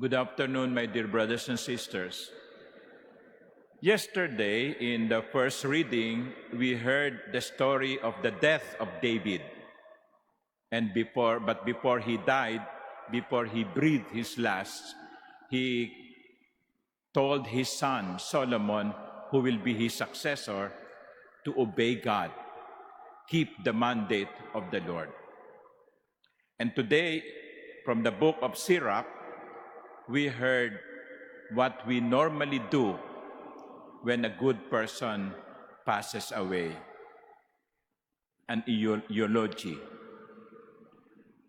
Good afternoon, my dear brothers and sisters. Yesterday, in the first reading, we heard the story of the death of David. But before he died, before he breathed his last, he told his son, Solomon, who will be his successor, to obey God, keep the mandate of the Lord. And today, from the book of Sirach, we heard what we normally do when a good person passes away, an eulogy.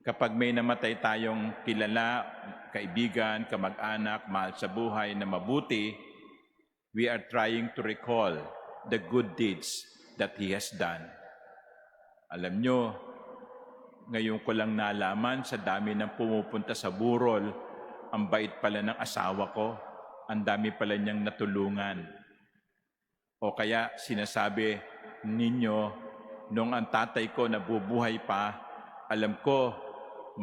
Kapag may namatay tayong kilala, kaibigan, kamag-anak, mahal sa buhay na mabuti, we are trying to recall the good deeds that he has done. Alam nyo, ngayon ko lang nalaman sa dami ng pumupunta sa burol, ang bait pala ng asawa ko, ang dami pala niyang natulungan. O kaya sinasabi ninyo, nung ang tatay ko nabubuhay pa, alam ko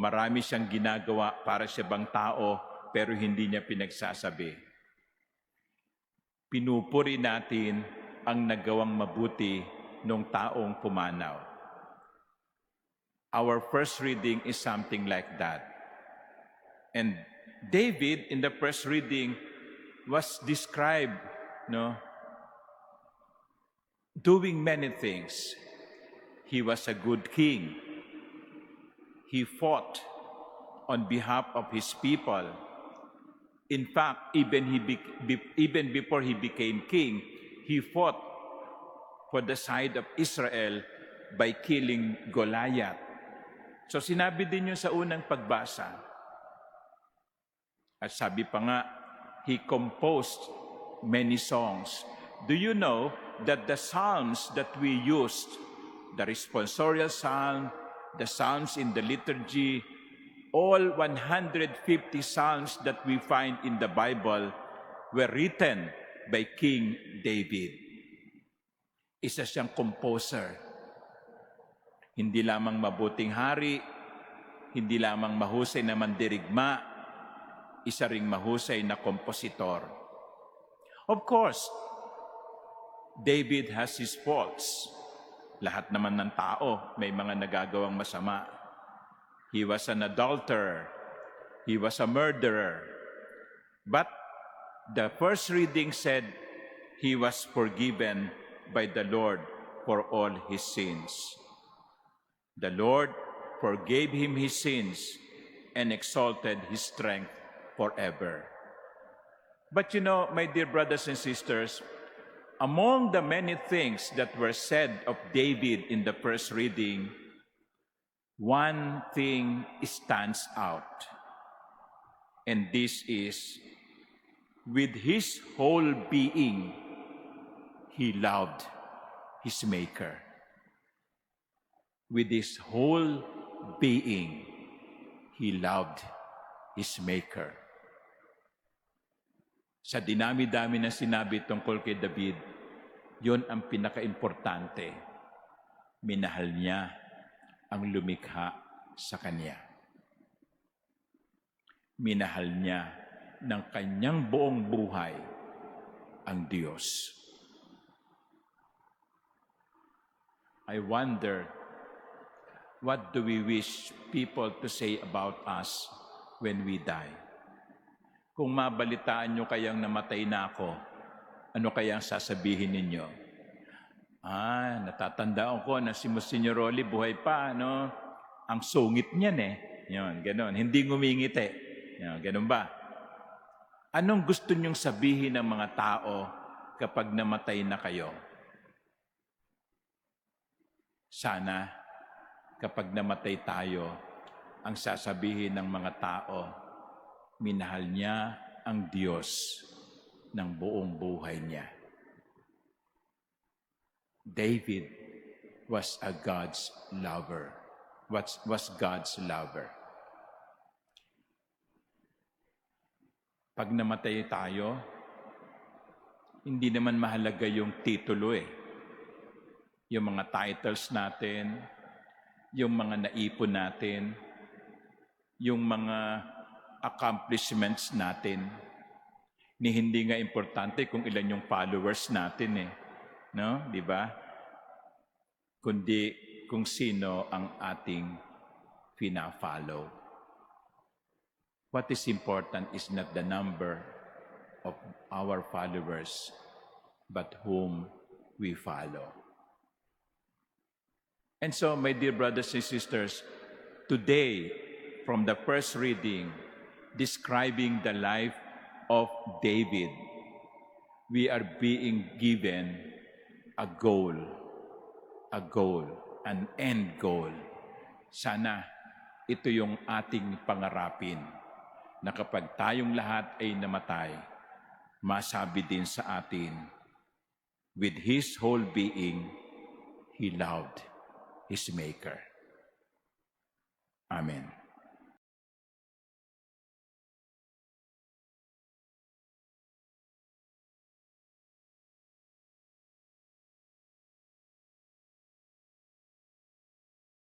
marami siyang ginagawa para sa ibang tao, pero hindi niya pinagsasabi. Pinupuri natin ang nagawang mabuti nung taong pumanaw. Our first reading is something like that. And David, in the first reading, was described, doing many things. He was a good king. He fought on behalf of his people. In fact, even before he became king, he fought for the side of Israel by killing Goliath. So sinabi din yun sa unang pagbasa. At sabi pa nga, he composed many songs. Do you know that the psalms that we used, the responsorial psalm, the psalms in the liturgy, all 150 psalms that we find in the Bible were written by King David. Isa siyang composer. Hindi lamang mabuting hari, hindi lamang mahusay na mandirigma, isa ring mahusay na kompositor. Of course, David has his faults. Lahat naman ng tao may mga nagagawang masama. He was an adulterer. He was a murderer. But the first reading said he was forgiven by the Lord for all his sins. The Lord forgave him his sins and exalted his strength forever. But you know, my dear brothers and sisters, among the many things that were said of David in the first reading, one thing stands out. And this is, with his whole being, he loved his Maker. With his whole being, he loved his Maker. Sa dinami-dami na sinabi tungkol kay David, yun ang pinaka-importante. Minahal niya ang lumikha sa kanya. Minahal niya ng kanyang buong buhay ang Diyos. I wonder, what do we wish people to say about us when we die? Kung mabalitaan nyo kayang namatay na ako, ano kayang sasabihin ninyo? Natatandaan ko na si Monsignor Rolly buhay pa, no? Ang sungit niyan eh. Yun, ganon. Hindi ngumingiti. Yun, ganon ba? Anong gusto nyong sabihin ng mga tao kapag namatay na kayo? Sana, kapag namatay tayo, ang sasabihin ng mga tao, minahal niya ang Diyos ng buong buhay niya. David was a God's lover. Was God's lover. Pag namatay tayo, hindi naman mahalaga yung titulo eh. Yung mga titles natin, yung mga naipon natin, yung mga accomplishments natin. Ni hindi nga importante kung ilan yung followers natin eh. No? Di ba? Kundi kung sino ang ating pina-follow. What is important is not the number of our followers, but whom we follow. And so, my dear brothers and sisters, today, from the first reading, describing the life of David, we are being given a goal, an end goal. Sana ito yung ating pangarapin, na kapag tayong lahat ay namatay, masabi din sa atin, with his whole being, he loved his Maker. Amen.